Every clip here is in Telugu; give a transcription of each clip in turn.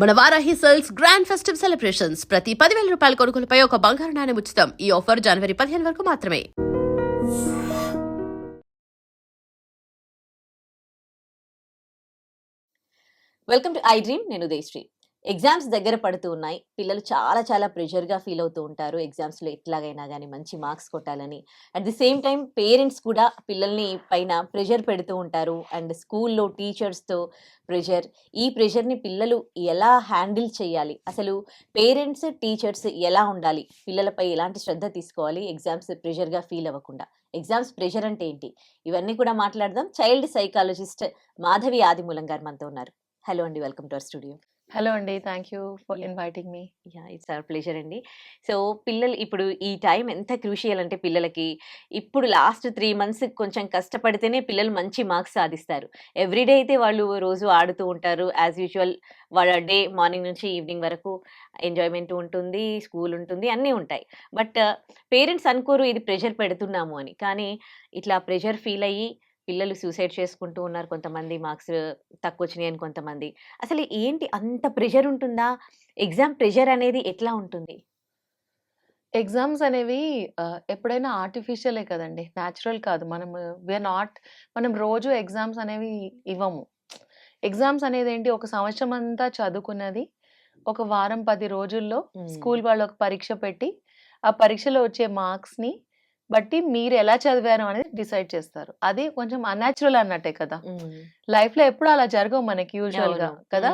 మన Varahi sales grand festive celebrations ప్రతి 10,000 రూపాయల కొనుగోలుపై ఒక బంగారు నాణెం ఉచితం. ఈ ఆఫర్ జనవరి 15 వరకు మాత్రమే. Welcome to I dream. నేను ఉదయశ్రీ. ఎగ్జామ్స్ దగ్గర పడుతూ ఉన్నాయి. పిల్లలు చాలా ప్రెషర్గా ఫీల్ అవుతూ ఉంటారు. ఎగ్జామ్స్లో ఎట్లాగైనా కానీ మంచి మార్క్స్ కొట్టాలని. At the same time parents కూడా పిల్లల్ని పైన ప్రెషర్ పెడుతూ ఉంటారు. అండ్ స్కూల్లో టీచర్స్తో ప్రెషర్. ఈ ప్రెషర్ని పిల్లలు ఎలా హ్యాండిల్ చేయాలి, అసలు పేరెంట్స్ టీచర్స్ ఎలా ఉండాలి, పిల్లలపై ఎలాంటి శ్రద్ధ తీసుకోవాలి ఎగ్జామ్స్ ప్రెషర్గా ఫీల్ అవ్వకుండా, ఎగ్జామ్స్ ప్రెషర్ అంటే ఏంటి, ఇవన్నీ కూడా మాట్లాడదాం. చైల్డ్ సైకాలజిస్ట్ మాధవి ఆదిమూలం గారు మనతో ఉన్నారు. హలో అండి, welcome to our studio. Hello అండి, thank you for inviting me. It's our pleasure అండి. సో పిల్లలు ఇప్పుడు ఈ టైం ఎంత క్రూషియల్ అంటే పిల్లలకి ఇప్పుడు లాస్ట్ 3 months కొంచెం కష్టపడితేనే పిల్లలు మంచి మార్క్స్ సాధిస్తారు. ఎవ్రీడే అయితే వాళ్ళు రోజు ఆడుతూ ఉంటారు. యాజ్ యూజువల్ వాళ్ళ డే మార్నింగ్ నుంచి ఈవినింగ్ వరకు ఎంజాయ్మెంట్ ఉంటుంది, స్కూల్ ఉంటుంది, అన్నీ ఉంటాయి. బట్ పేరెంట్స్ అనుకోరు ఇది ప్రెషర్ పెడుతున్నాము అని. కానీ ఇట్లా ప్రెషర్ ఫీల్ అయ్యి పిల్లలు సూసైడ్ చేసుకుంటూ ఉన్నారు. కొంతమంది మార్క్స్ తక్కువ వచ్చినాయి అని కొంతమంది. అసలు ఏంటి అంత ప్రెషర్ ఉంటుందా? ఎగ్జామ్ ప్రెషర్ అనేది ఎట్లా ఉంటుంది? ఎగ్జామ్స్ అనేవి ఎప్పుడైనా ఆర్టిఫిషియలే కదండి, న్యాచురల్ కాదు. మనం రోజు ఎగ్జామ్స్ అనేవి ఇవ్వము. ఎగ్జామ్స్ అనేది ఏంటి, ఒక సంవత్సరం అంతా చదువుకున్నది ఒక వారం 10 రోజుల్లో స్కూల్ వాళ్ళు ఒక పరీక్ష పెట్టి ఆ పరీక్షలో వచ్చే మార్క్స్ని బట్టి మీరు ఎలా చదివారు అనేది డిసైడ్ చేస్తారు. అది కొంచెం అన్యాచురల్ అన్నట్టే కదా. లైఫ్లో ఎప్పుడు అలా జరగవు మనకి యూజువల్గా కదా.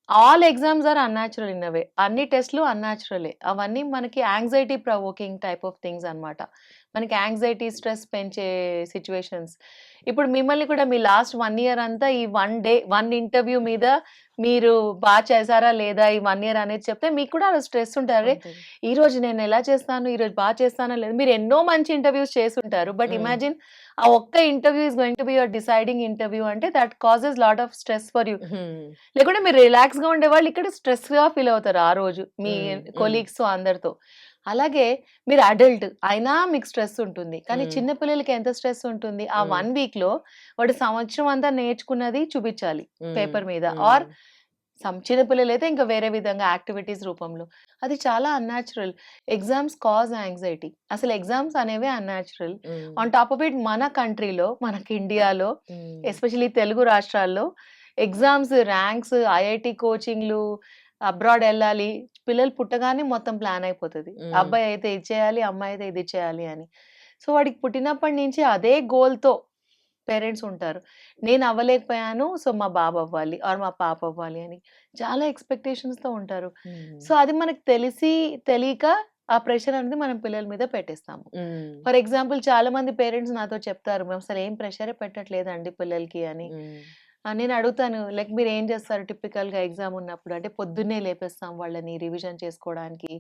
All exams are unnatural in a way. అన్ని టెస్ట్లు అన్యాచురలే. అవన్నీ మనకి anxiety provoking type of things అన్నమాట. మనకి యాంగ్జైటీ, స్ట్రెస్ పెంచే సిచ్యువేషన్స్. ఇప్పుడు మిమ్మల్ని కూడా మీ లాస్ట్ 1 year అంతా ఈ 1 day 1 ఇంటర్వ్యూ మీద మీరు బాగా చేశారా లేదా ఈ 1 year అనేది చెప్తే మీకు కూడా అలా స్ట్రెస్ ఉంటారు. ఈ రోజు నేను ఎలా చేస్తాను, ఈ రోజు బాగా చేస్తానా లేదా. మీరు ఎన్నో మంచి ఇంటర్వ్యూస్ చేసి ఉంటారు. బట్ ఇమాజిన్ ఆ ఒక్క interview is going to be your deciding interview అంటే that causes lot of stress for you. లేకుంటే మీరు రిలాక్స్ గా ఉండేవాళ్ళు ఇక్కడ స్ట్రెస్ గా ఫీల్ అవుతారు ఆ రోజు మీ కొలీగ్స్ తో అందరితో. అలాగే మీరు అడల్ట్ అయినా మీకు స్ట్రెస్ ఉంటుంది. కానీ చిన్న పిల్లలకి ఎంత స్ట్రెస్ ఉంటుంది, ఆ 1 week లో వాడు సంవత్సరం అంతా నేర్చుకున్నది చూపించాలి పేపర్ మీద. ఆర్ చిన్న పిల్లలు అయితే ఇంకా వేరే విధంగా యాక్టివిటీస్ రూపంలో. అది చాలా అన్యాచురల్. Exams cause anxiety. అసలు ఎగ్జామ్స్ అనేవి unnatural. On top of it మన కంట్రీలో, మనకి ఇండియాలో, ఎస్పెషలీ తెలుగు రాష్ట్రాల్లో ఎగ్జామ్స్, ర్యాంక్స్, ఐఐటి కోచింగ్లు, అబ్రాడ్ వెళ్ళాలి. పిల్లలు పుట్టగానే మొత్తం ప్లాన్ అయిపోతుంది. అబ్బాయి అయితే ఇది చేయాలి, అమ్మాయి అయితే ఇది చేయాలి అని. సో వాడికి పుట్టినప్పటి నుంచి అదే గోల్తో పేరెంట్స్ ఉంటారు. నేను అవ్వలేకపోయాను, సో మా బాబు అవ్వాలి ఆర్ మా పాప అవ్వాలి అని చాలా ఎక్స్పెక్టేషన్స్తో ఉంటారు. సో అది మనకు తెలియక ఆ ప్రెషర్ అనేది మనం పిల్లల మీద పెట్టేస్తాము. ఫర్ ఎగ్జాంపుల్ చాలా మంది పేరెంట్స్ నాతో చెప్తారు, మేము అసలు ఏం ప్రెషరే పెట్టట్లేదండి పిల్లలకి అని. నేను అడుగుతాను, లైక్ మీరు ఏం చేస్తారు టిపికల్గా ఎగ్జామ్ ఉన్నప్పుడు అంటే పొద్దున్నే లేపేస్తాం వాళ్ళని రివిజన్ చేసుకోవడానికి.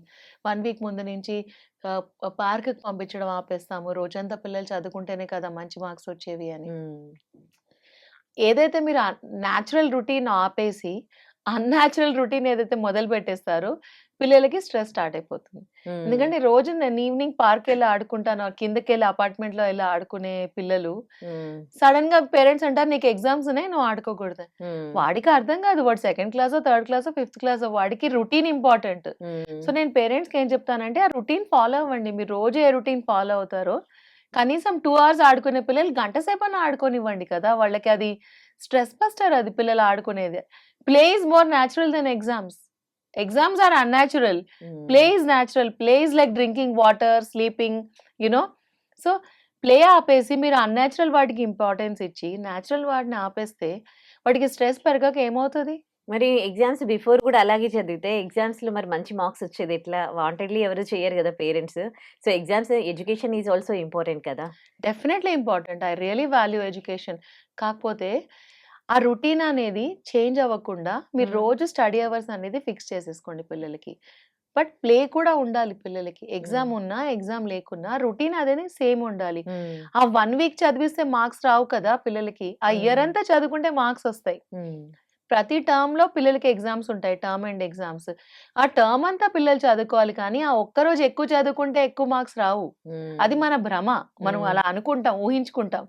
1 week ముందు నుంచి పార్క్కి పంపించడం ఆపేస్తాము. రోజంతా పిల్లలు చదువుకుంటేనే కదా మంచి మార్క్స్ వచ్చేవి అని. ఏదైతే మీరు న్యాచురల్ రొటీన్ ఆపేసి అన్యాచురల్ రొటీన్ ఏదైతే మొదలు పెట్టేస్తారో పిల్లలకి స్ట్రెస్ స్టార్ట్ అయిపోతుంది. ఎందుకంటే రోజు నేను ఈవినింగ్ పార్క్ వెళ్ళి ఆడుకుంటాను, కిందకి వెళ్ళి అపార్ట్మెంట్ లో వెళ్ళి ఆడుకునే పిల్లలు సడన్ గా పేరెంట్స్ అంటారు నీకు ఎగ్జామ్స్ ఉన్నాయి, నువ్వు ఆడుకోకూడదు. వాడికి అర్థం కాదు, వాడు 2nd class, 3rd class, 5th class, వాడికి రొటీన్ ఇంపార్టెంట్. సో నేను పేరెంట్స్కి ఏం చెప్తానంటే ఆ రొటీన్ ఫాలో అవ్వండి. మీరు రోజు ఏ రొటీన్ ఫాలో అవుతారో కనీసం 2 hours ఆడుకునే పిల్లలు గంట సేపన్నా ఆడుకోనివ్వండి కదా. వాళ్ళకి అది స్ట్రెస్ బస్టర్. అది పిల్లలు ఆడుకునేది. Play is more natural than exams. Exams are unnatural. Play is natural. Play is like drinking water, sleeping, you know. So play ఆపేసి మీరు అన్యాచురల్ వాటికి ఇంపార్టెన్స్ ఇచ్చి న్యాచురల్ వాటిని ఆపేస్తే వాటికి స్ట్రెస్ పెరగక ఏమవుతుంది. మరి ఎగ్జామ్స్ బిఫోర్ కూడా అలాగే చదివితే ఎగ్జామ్స్లో మరి మంచి మార్క్స్ వచ్చేది ఎట్లా? వాంటెడ్లీ ఎవరు చేయరు కదా parents. So exams education is also important కదా. Definitely important. I really value education. కాకపోతే ఆ రొటీన్ అనేది చేంజ్ అవ్వకుండా మీరు రోజు స్టడీ అవర్స్ అనేది ఫిక్స్ చేసేసుకోండి పిల్లలకి. బట్ ప్లే కూడా ఉండాలి పిల్లలకి. ఎగ్జామ్ ఉన్నా ఎగ్జామ్ లేకున్నా రొటీన్ అనేది సేమ్ ఉండాలి. ఆ 1 week చదివిస్తే మార్క్స్ రావు కదా పిల్లలకి. ఆ ఇయర్ అంతా చదువుకుంటే మార్క్స్ వస్తాయి. ప్రతి టర్మ్ లో పిల్లలకి ఎగ్జామ్స్ ఉంటాయి, టర్మ్ అండ్ ఎగ్జామ్స్. ఆ టర్మ్ అంతా పిల్లలు చదువుకోవాలి, కానీ ఆ ఒక్కరోజు ఎక్కువ చదువుకుంటే ఎక్కువ మార్క్స్ రావు. అది మన భ్రమ. మనం అలా అనుకుంటాం, ఊహించుకుంటాం.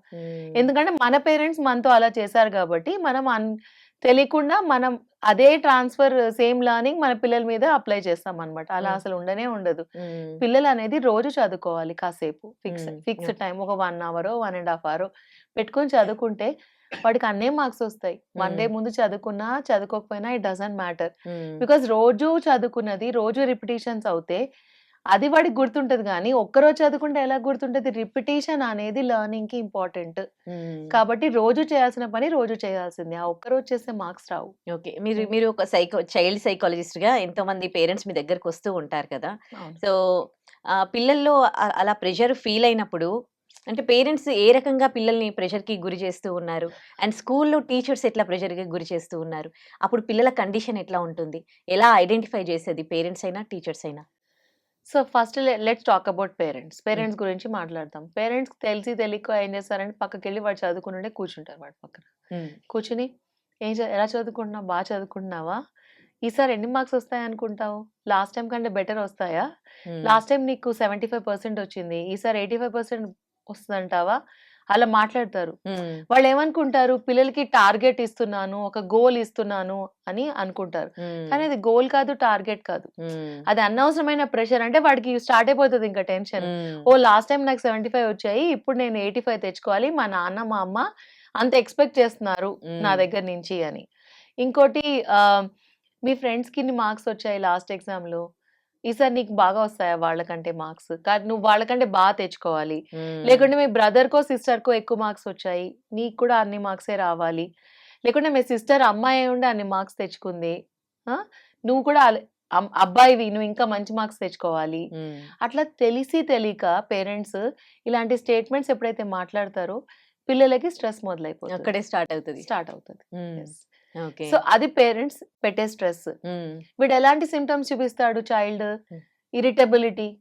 ఎందుకంటే మన పేరెంట్స్ మనతో అలా చేశారు కాబట్టి మనం తెలియకుండా మనం అదే ట్రాన్స్ఫర్ సేమ్ లెర్నింగ్ మన పిల్లల మీద అప్లై చేస్తాం అనమాట. అలా ఉమ్, అసలు ఉండనే ఉండదు. ఉమ్, పిల్లలు అనేది రోజు చదువుకోవాలి కాసేపు. ఉమ్, ఫిక్స్డ్ టైం ఒక 1 అవరో 1.5 అవరో పెట్టుకొని చదువుకుంటే వాడికి అన్నే మార్క్స్ వస్తాయి. వన్ డే ఉమ్, ముందు చదువుకున్నా చదువుకోకపోయినా it doesn't matter. Um, because రోజు చదువుకున్నది రోజు రిపిటీషన్స్ అవుతే అది వాడికి గుర్తుంటది గానీ, ఒక్కరోజు చదువుకుంటే ఎలా గుర్తుంటది? రిపిటీషన్ అనేది లెర్నింగ్‌కి ఇంపార్టెంట్. ఉమ్. కాబట్టి రోజు చేయాల్సిన పని రోజు చేయాల్సిందే. ఆ ఒక్కరోజు చేస్తే మార్క్స్ రావు. ఓకే. మీరు హ్మ్. మీరు ఒక చైల్డ్ సైకాలజిస్ట్‌గా ఎంతోమంది పేరెంట్స్ మీ దగ్గరకొస్తూ ఉంటారు కదా! అవును. సో, పిల్లల్లో అలా ప్రెషర్ ఫీల్ అయినప్పుడు అంటే పేరెంట్స్ ఏ రకంగా పిల్లల్ని ప్రెషర్‌కి గురి చేస్తూ ఉన్నారు? అండ్ స్కూల్‌లో టీచర్స్ ఎట్లా ప్రెషర్‌కి గురి చేస్తూ ఉన్నారు? అప్పుడు పిల్లల కండిషన్ ఎట్లా ఉంటుంది? ఎలా ఐడెంటిఫై చేసేది పేరెంట్స్ అయినా, టీచర్స్ అయినా? So, first let's talk about parents. హ్మ్. పేరెంట్స్ గురించి మాట్లాడదాం. పేరెంట్స్‌కి తెలిసి తెలియక ఏం చేస్తారంటే పక్కకెళ్ళి వాడు చదువుకుంటుంటే కూర్చుంటారు వాడి పక్కన. హ్మ్. కూర్చొని ఎలా చదువుకుంటున్నావు? చదువుకుంటున్నావా? ఈసారి ఎన్ని మార్క్స్ వస్తాయనుకుంటావు? లాస్ట్ టైమ్ కంటే బెటర్ వస్తాయా? హ్మ్. లాస్ట్ టైమ్ నీకు 75% వచ్చింది. ఈసారి 85% వస్తదంటావా? అలా మాట్లాడతారు. హ్మ్. వాళ్ళేమనుకుంటారు పిల్లలకి టార్గెట్ ఇస్తున్నాను, ఒక గోల్ ఇస్తున్నాను అని అనుకుంటారు. హ్మ్. కానీ అది గోల్ కాదు, టార్గెట్ కాదు. హ్మ్. అది అనవసరమైన ప్రెషర్. అంటే వాడికి స్టార్ట్ అయిపోతది ఇంక టెన్షన్. హ్మ్. ఓహ్! లాస్ట్ టైమ్ నాకు 75 వచ్చాయి. ఇప్పుడు నేను 85 తెచ్చుకోవాలి. మా నాన్న, మా అమ్మ అంత ఎక్స్‌పెక్ట్ చేస్తున్నారు నా హ్మ్. దగ్గర నుంచి అని. ఇంకోటి ఆహ్, మీ ఫ్రెండ్స్‌కి ఇన్ని మార్క్స్ వచ్చాయి లాస్ట్ ఎగ్జామ్‌లో. ఈసారి నీకు బాగా వస్తాయా వాళ్ళకంటే మార్క్స్? కానీ నువ్వు వాళ్ళకంటే తెచ్చుకోవాలి. హ్మ్. లేకుంటే మీ బ్రదర్‌కో, సిస్టర్‌కో ఎక్కువ మార్క్స్ వచ్చాయి. నీకు కూడా అన్ని మార్క్సే రావాలి. లేకుంటే మీ సిస్టర్ అమ్మాయి అయ్యుండి అన్ని మార్క్స్ తెచ్చుకుంది. ఆ! నువ్వు కూడా అబ్బాయివి నువ్వు ఇంకా మంచి మార్క్స్ తెచ్చుకోవాలి. హ్మ్. అట్లా తెలిసి తెలియక పేరెంట్స్ ఇలాంటి స్టేట్మెంట్స్ ఎప్పుడైతే మాట్లాడతారో పిల్లలకి స్ట్రెస్ మొదలైపోతది. అక్కడే స్టార్ట్ అవుతది. స్టార్ట్ అవుతది. హ్మ్. యెస్. ఓకే. సో, అది పేరెంట్స్ పెట్టే స్ట్రెస్. హ్మ్. వీడు ఎలాంటి సింప్టమ్స్ చూపిస్తాడు చైల్డ్? హ్మ్. ఇరిటబిలిటీ.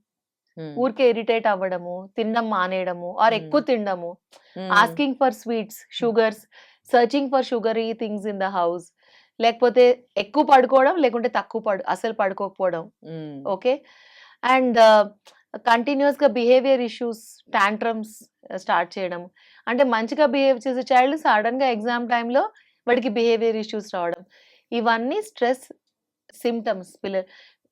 హ్మ్. ఊరికే ఇరిటేట్ అవ్వడము, తినడం మానేయడము ఆర్ హ్మ్. ఎక్కువ తినడము, హ్మ్. ఆస్కింగ్ ఫర్ స్వీట్స్, హ్మ్. Sugars, searching for sugary things in the house. లేకపోతే ఎక్కువ పడుకోవడం, లేకుంటే తక్కువ అసలు పడుకోకపోవడం. హ్మ్. ఓకే. అండ్ కంటిన్యూయస్‌గా బిహేవియర్ ఇష్యూస్, టాంట్రమ్స్ స్టార్ట్ చేయడం. అంటే మంచిగా బిహేవ్ చేసే చైల్డ్ సడెన్‌గా ఎగ్జామ్ టైమ్‌లో వాడికి బిహేవియర్ ఇష్యూస్ రావడం. ఇవన్నీ స్ట్రెస్ సింప్టమ్స్.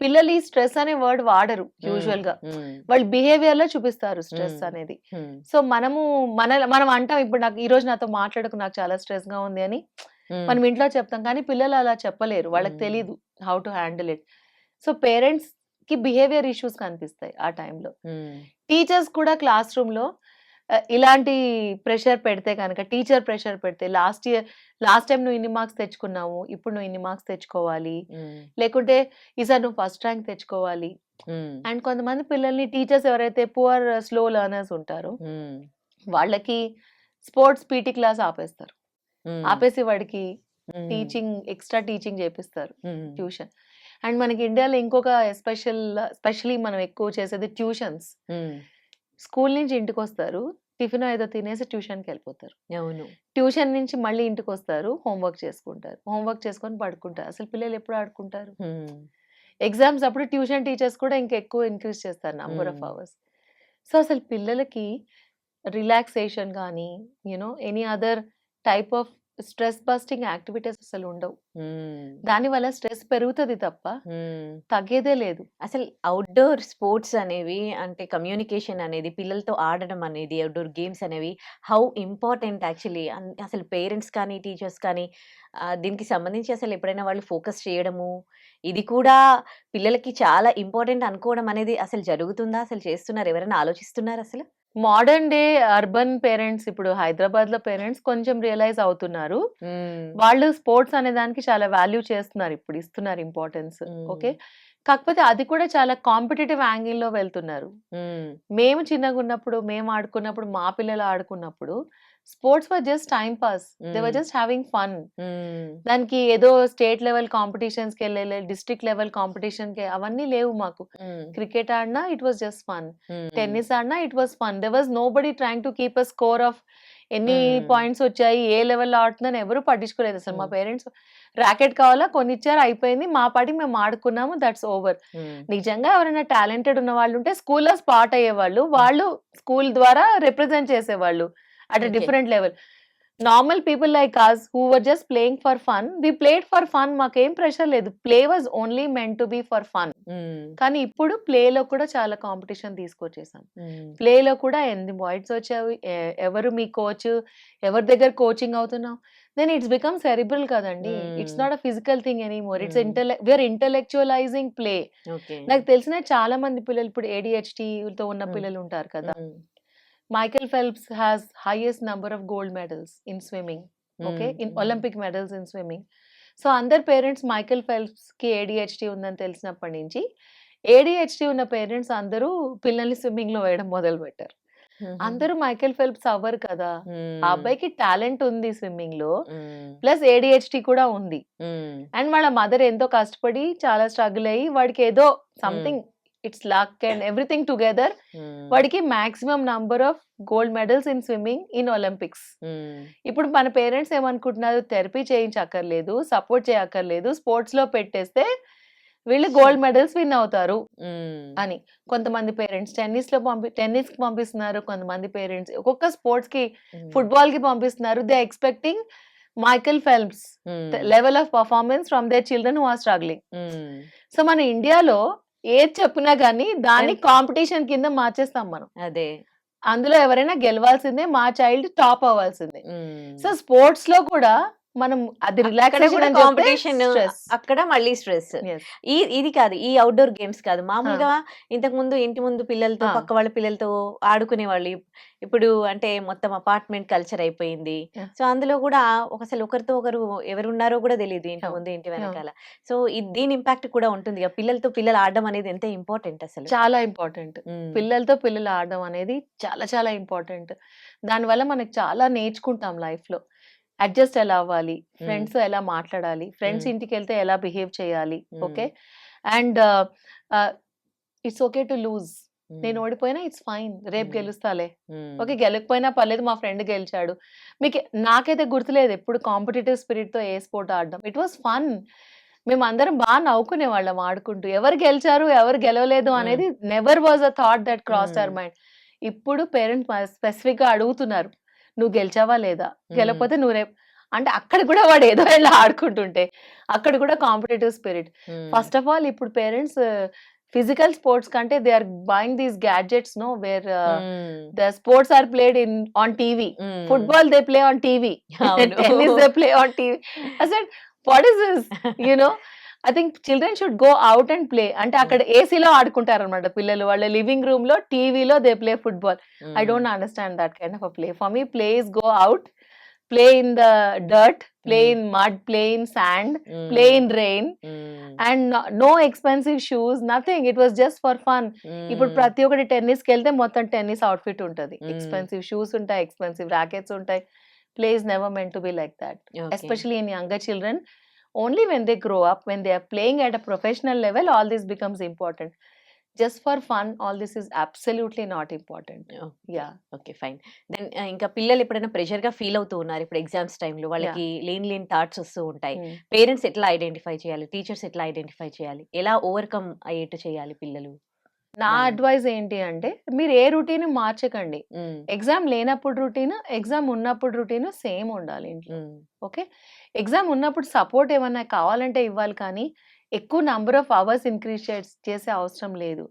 పిల్లలు ఈ స్ట్రెస్ అనే వర్డ్ వాడరు హ్మ్. యూజువల్‌గా. హ్మ్. వాళ్ళు బిహేవియర్‌లో చూపిస్తారు స్ట్రెస్ హ్మ్. అనేది. హ్మ్. సో, మనము మనం అంటాం ఇప్పుడు నాకు ఈరోజు నాతో మాట్లాడకు నాకు చాలా స్ట్రెస్‌గా ఉంది అని హ్మ్. మనం ఇంట్లో చెప్తాం. కానీ పిల్లలు అలా చెప్పలేరు. వాళ్ళకి హ్మ్. తెలీదు how to handle it. So, పేరెంట్స్‌కి బిహేవియర్ ఇష్యూస్ కనిపిస్తాయి ఆ టైంలో. హ్మ్. టీచర్స్ కూడా క్లాస్ రూమ్‌లో ఇలాంటి ప్రెషర్ పెడితే గనక టీచర్ ప్రెషర్ పెడితే లాస్ట్ టైమ్ నువ్వు ఇన్ని మార్క్స్ తెచ్చుకున్నావు. ఇప్పుడు నువ్వు ఇన్ని మార్క్స్ తెచ్చుకోవాలి. హ్మ్. లేకుంటే ఈసారి నువ్వు ఫస్ట్ ర్యాంక్ తెచ్చుకోవాలి. హ్మ్. అండ్ కొంతమంది పిల్లల్ని టీచర్స్ ఎవరైతే స్లో లెర్నర్స్ ఉంటారో హ్మ్. వాళ్ళకి స్పోర్ట్స్ పీటీ క్లాస్ ఆపేస్తారు. హ్మ్. ఆపేసి వాడికి హ్మ్. ఎక్స్‌ట్రా టీచింగ్ చేపిస్తారు హ్మ్. ట్యూషన్. అండ్ మనకి ఇండియాలో ఇంకొక ఎస్పెషల్లీ మనం ఎక్కువ చేసేది ట్యూషన్స్. హ్మ్. స్కూల్ నుంచి ఇంటికొస్తారు. టిఫినో ఏదో తినేసి ట్యూషన్‌కెళ్ళిపోతారు. అవును. ట్యూషన్ నుంచి మళ్ళీ ఇంటికొస్తారు. హోంవర్క్ చేసుకుంటారు. హోంవర్క్ చేసుకొని పడుకుంటారు. అసలు పిల్లలు ఎప్పుడు ఆడుకుంటారు? హ్మ్. ఎగ్జామ్స్ అప్పుడు ట్యూషన్ టీచర్స్ కూడా ఇంకా ఎక్కువ ఇంక్రీజ్ చేస్తారు నంబర్ ఆఫ్ హ్మ్. అవర్స్. సో, అసలు పిల్లలకి రిలాక్సేషన్ గానీ, any other type of stress busting activities అసలు ఉండవు. హ్మ్. దానివల్ల స్ట్రెస్ పెరుగుతది తప్ప హ్మ్. తగ్గేదే లేదు. అసలు ఔట్‌డోర్ స్పోర్ట్స్ అనేవి అంటే కమ్యూనికేషన్ అనేది పిల్లలతో ఆడడం అనేది ఔట్‌డోర్ గేమ్స్ అనేవి హౌ ఇంపార్టెంట్ యాక్చువల్లీ అసలు పేరెంట్స్ కానీ, టీచర్స్ కానీ దీనికి సంబంధించి అసలు ఎప్పుడైనా వాళ్ళు ఫోకస్ చేయడము, ఇది కూడా పిల్లలకి చాలా ఇంపార్టెంట్ అనుకోవడం అనేది అసలు జరుగుతుందా? అసలు చేస్తున్నారా? ఎవరైనా ఆలోచిస్తున్నారా అసలు? మోడర్న్ డే అర్బన్ పేరెంట్స్ ఇప్పుడు హైదరాబాద్‌లో పేరెంట్స్ కొంచెం రియలైజ్ అవుతున్నారు. హ్మ్. వాళ్ళు స్పోర్ట్స్ అనే దానికి చాలా వాల్యూ చేస్తున్నారు ఇప్పుడు. ఇస్తున్నారు ఇంపార్టెన్స్. హ్మ్. ఓకే. కాకపోతే అది కూడా చాలా కాంపిటీటివ్ యాంగిల్‌లో వెళ్తున్నారు. హ్మ్. మేము చిన్నగున్నప్పుడు, మేము ఆడుకున్నప్పుడు, మా పిల్లలు ఆడుకున్నప్పుడు sports were just time pass. They were hmm. Just having fun. Hmm. దానికి ఏదో స్టేట్ లెవెల్ కాంపిటీషన్స్‌కెళ్ళేలే, డిస్ట్రిక్ట్ లెవెల్ కాంపిటీషన్‌కి అవన్నీ లేవు మాకు. హ్మ్. క్రికెట్ ఆడినా it was just fun. Hmm. Tennis ఆడినా it was fun. There was nobody trying to keep a score of ఎన్ని హ్మ్. పాయింట్స్ వచ్చాయి, ఏ లెవెల్‌లో ఆడుతుందని ఎవరు పట్టించుకోలేదు అసలు. మా హ్మ్. పేరెంట్స్ రాకెట్ కావాలా కొనిచ్చారు అయిపోయింది. మా పాటికి మేము ఆడుకున్నాము. That's over. హ్మ్. నిజంగా ఎవరైనా టాలెంటెడ్ ఉన్న వాళ్ళుంటే స్కూల్‌లో స్పాట్ అయ్యేవాళ్ళు. హ్మ్. వాళ్ళు స్కూల్ ద్వారా రిప్రజెంట్ చేసేవాళ్ళు at a okay. Different level. Normal people like us who were just playing for fun, we played for fun. మాకేం ప్రెషర్ లేదు. Play was only meant to be for fun. కానీ ఇప్పుడు ప్లేలో కూడా చాలా కాంపిటీషన్ తీసుకొచ్చేసాం. ప్లేలో కూడా ఎన్ని వాయిడ్స్ వచ్చావు, ఎవరు మీ కోచ్, ఎవరి దగ్గర కోచింగ్ అవుతున్నావు, దెన్ ఇట్స్ బికమ్ సెరిబ్రల్ కదండి. It's not a physical thing anymore. It's we are intellectualising play. నాకు తెలిసిన చాలా మంది పిల్లలు ఇప్పుడు ADHD తో ఉన్న పిల్లలు ఉంటారు కదా. Michael Phelps has highest number of gold medals in swimming, okay, in Olympic medals in swimming. So అందరు పేరెంట్స్ మైకేల్ ఫెల్ప్స్ కి ADHD ఉందని తెలిసినప్పటి నుంచి ADHD ఉన్న పేరెంట్స్ అందరూ పిల్లల్ని స్విమ్మింగ్ లో వేయడం మొదలు పెట్టారు. అందరూ మైకేల్ ఫెల్ప్స్ అవ్వరు కదా. ఆ అబ్బాయికి టాలెంట్ ఉంది స్విమ్మింగ్ లో, ప్లస్ ADHD కూడా ఉంది. అండ్ వాళ్ళ మదర్ ఎంతో కష్టపడి చాలా స్ట్రగుల్ అయ్యి వాడికి ఏదో something, it's luck and everything together, వాడికి maximum number of gold medals in swimming in Olympics. ఇప్పుడు మన పేరెంట్స్ ఏమనుకుంటున్నారు, థెరపీ చేయించక్కర్లేదు, సపోర్ట్ చేయక్కర్లేదు, స్పోర్ట్స్ లో పెట్టేస్తే వీళ్ళు గోల్డ్ మెడల్స్ విన్ అవుతారు అని. కొంతమంది పేరెంట్స్ టెన్నిస్ కి పంపిస్తున్నారు, కొంతమంది పేరెంట్స్ ఒక్కొక్క స్పోర్ట్స్ కి, ఫుట్బాల్ కి పంపిస్తున్నారు. They expecting Michael Phelps level of performance from their children who are struggling. So మన ఇండియాలో ఏది చెప్పినా గానీ దాన్ని కాంపిటీషన్ కింద మార్చేస్తాం మనం. అదే, అందులో ఎవరైనా గెలవాల్సిందే, మా చైల్డ్ టాప్ అవ్వాల్సిందే. సో స్పోర్ట్స్ లో కూడా మనం అది కాంపిటీషన్, అక్కడ మళ్ళీ స్ట్రెస్. ఇది కాదు, ఈ అవుట్డోర్ గేమ్స్ కాదు, మామూలుగా ఇంతకు ముందు ఇంటి ముందు పిల్లలతో, పక్క వాళ్ళ పిల్లలతో ఆడుకునే వాళ్ళు. ఇప్పుడు అంటే మొత్తం అపార్ట్మెంట్ కల్చర్ అయిపోయింది. సో అందులో కూడా అసలు ఒకరితో ఒకరు ఎవరు ఉన్నారో కూడా తెలియదు ఇంటి ముందు ఇంటి వెనకాల. సో దీని ఇంపాక్ట్ కూడా ఉంటుంది. పిల్లలతో పిల్లలు ఆడడం అనేది ఎంత ఇంపార్టెంట్, అసలు చాలా ఇంపార్టెంట్. పిల్లలతో పిల్లలు ఆడడం అనేది చాలా చాలా ఇంపార్టెంట్. దానివల్ల మనకి చాలా నేర్చుకుంటాం లైఫ్ లో. అడ్జస్ట్ ఎలా అవ్వాలి, ఫ్రెండ్స్ ఎలా మాట్లాడాలి, ఫ్రెండ్స్ ఇంటికి వెళ్తే ఎలా బిహేవ్ చేయాలి. Okay, and it's okay to lose. నేను ఓడిపోయినా ఇట్స్ ఫైన్, రేపు గెలుస్తాలే. ఓకే, గెలకపోయినా పర్లేదు, మా ఫ్రెండ్ గెలిచాడు. మీకు నాకైతే గుర్తులేదు ఎప్పుడు కాంపిటేటివ్ స్పిరిట్ తో ఏ స్పోర్ట్ ఆడడం. It was fun. మేము అందరం బాగా నవ్వుకునే వాళ్ళం ఆడుకుంటూ. ఎవరు గెలిచారు ఎవరు గెలవలేదు అనేది never was a thought that cross our mind. ఇప్పుడు పేరెంట్స్ స్పెసిఫిక్ గా అడుగుతున్నారు, నువ్వు గెలిచావా లేదా, గెలకపోతే నువ్వు రేపు అంటే అక్కడ కూడా వాడు ఏదో వెళ్ళి ఆడుకుంటుంటే అక్కడ కూడా competitive spirit. First of all ఇప్పుడు పేరెంట్స్ ఫిజికల్ స్పోర్ట్స్ కంటే they are buying these gadgets no where the sports are played in on TV. Football they play on TV, tennis they play on TV. అసలు what is this, you know? I think children should go out and play. అంటే అక్కడ ఏసీలో ఆడుకుంటారు అనమాట పిల్లలు, వాళ్ళ లివింగ్ రూమ్ లో, టీవీలో they play football. I don't understand that kind of a play. For me play is go out, play in the dirt, play in mud, play in sand, play in rain, and no expensive shoes, nothing. It was just for fun. ఇప్పుడు ప్రతి ఒక్కటి టెన్నిస్ కి వెళ్తే మొత్తం టెన్నిస్ అవుట్ఫిట్ ఉంటుంది, ఎక్స్పెన్సివ్ షూస్ ఉంటాయి, ఎక్స్పెన్సివ్ ర్యాకెట్స్ ఉంటాయి. Play is never meant to be like that, especially in younger children. Only when they grow up, when they are playing at a professional level, all this becomes important. Just for fun, all this is absolutely not important. Yeah. Okay, fine. Then ఇంకా పిల్లలు ఎప్పుడైనా ప్రెషర్ గా ఫీల్ అవుతూ ఉన్నారు ఇప్పుడు ఎగ్జామ్స్ టైంలో, వాళ్ళకి లేని థాట్స్ వస్తూ ఉంటాయి. పేరెంట్స్ ఎట్లా ఐడెంటిఫై చేయాలి, టీచర్స్ ఎట్లా ఐడెంటిఫై చేయాలి, ఎలా ఓవర్కమ్ అయ్యేట్టు చేయాలి పిల్లలు? నా అడ్వైస్ ఏంటి అంటే, మీరు ఏ రొటీన్ మార్చకండి. ఎగ్జామ్ లేనప్పుడు రొటీన్, ఎగ్జామ్ ఉన్నప్పుడు రొటీన్ సేమ్ ఉండాలి ఇంట్లో. ఓకే, ఎగ్జామ్ ఉన్నప్పుడు సపోర్ట్ ఏమన్నా కావాలంటే ఇవ్వాలి, కానీ ఎక్కువ నంబర్ ఆఫ్ అవర్స్ ఇంక్రీజ్ చేసే అవసరం లేదు.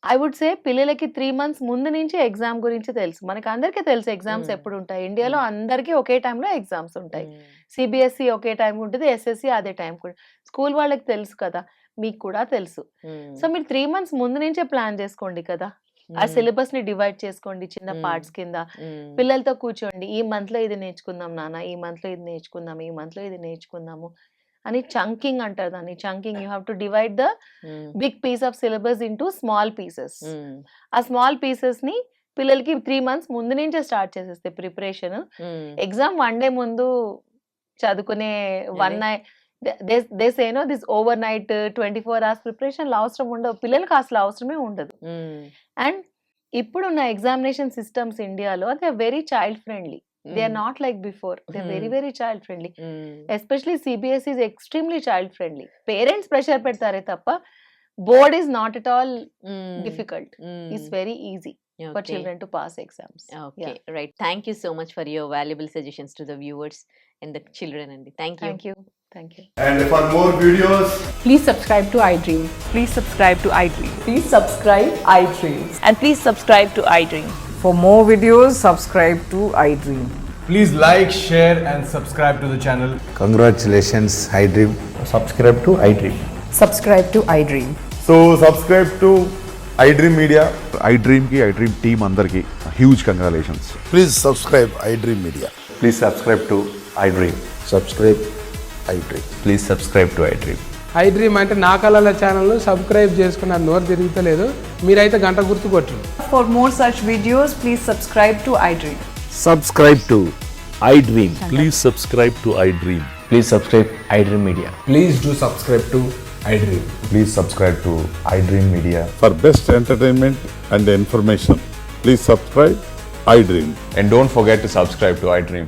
ఐ వుడ్ సే పిల్లలకి 3 months ముందు నుంచి ఎగ్జామ్ గురించి తెలుసు. మనకి అందరికీ తెలుసు ఎగ్జామ్స్ ఎప్పుడు ఉంటాయి. ఇండియాలో అందరికీ ఒకే టైంలో ఎగ్జామ్స్ ఉంటాయి. CBSE ఒకే టైం ఉంటుంది, SSC అదే టైం. స్కూల్ వాళ్ళకి తెలుసు కదా, మీకు కూడా తెలుసు. సో మీరు 3 months ముందు నుంచే ప్లాన్ చేసుకోండి కదా. ఆ సిలబస్ ని డివైడ్ చేసుకోండి చిన్న పార్ట్స్ కింద. పిల్లలతో కూర్చోండి, ఈ మంత్ లో ఇది నేర్చుకుందాం నాన్న, ఈ మంత్ లో ఇది నేర్చుకుందాం, ఈ మంత్ లో ఇది నేర్చుకుందాము అని. చంకింగ్ అంటారు దాన్ని, chunking. You have to divide the big piece of syllabus into small pieces. ఆ స్మాల్ పీసెస్ ని పిల్లలకి 3 months ముందు నుంచే స్టార్ట్ చేసేస్తే ప్రిపరేషన్, ఎగ్జామ్ 1 day ముందు చదువుకునే they say no this overnight 24 hours preparation అవసరం ఉండవు, పిల్లలకి అసలు అవసరమే ఉండదు. అండ్ ఇప్పుడున్న ఎగ్జామినేషన్ సిస్టమ్స్ ఇండియాలో they are very child friendly. They are not like before. They are very very child friendly. Especially CBSE is extremely child friendly. Parents pressure పెడతారే తప్ప board is not at all difficult. It's very easy. for Okay. children to pass exams. Okay, right. Thank you so much for your valuable suggestions to the viewers and the children. And thank you. Thank you. And for more videos, Please subscribe to iDream. Please subscribe to iDream. Please subscribe iDream. And please subscribe to iDream. For more videos, subscribe to iDream. please like, share, and subscribe to the channel. Congratulations, iDream. Subscribe to iDream. Subscribe to iDream. So subscribe to iDream Media. iDream ki iDream team అందరికి huge congratulations. Please subscribe iDream Media. Please subscribe to iDream. Subscribe iDream. Please subscribe to iDream. iDream అంటే నా కళల ఛానల్ సబ్స్క్రైబ్ చేసుకున్న నోరు తిరుగుతలేదు, మీరైతే గంట గుర్తు కొట్టరు. For more such videos, please subscribe to iDream. Subscribe to iDream. Please subscribe to iDream. Please subscribe iDream Media. Please do subscribe to iDream. Please subscribe to iDream Media. For best entertainment and information, please subscribe iDream. And don't forget to subscribe to iDream.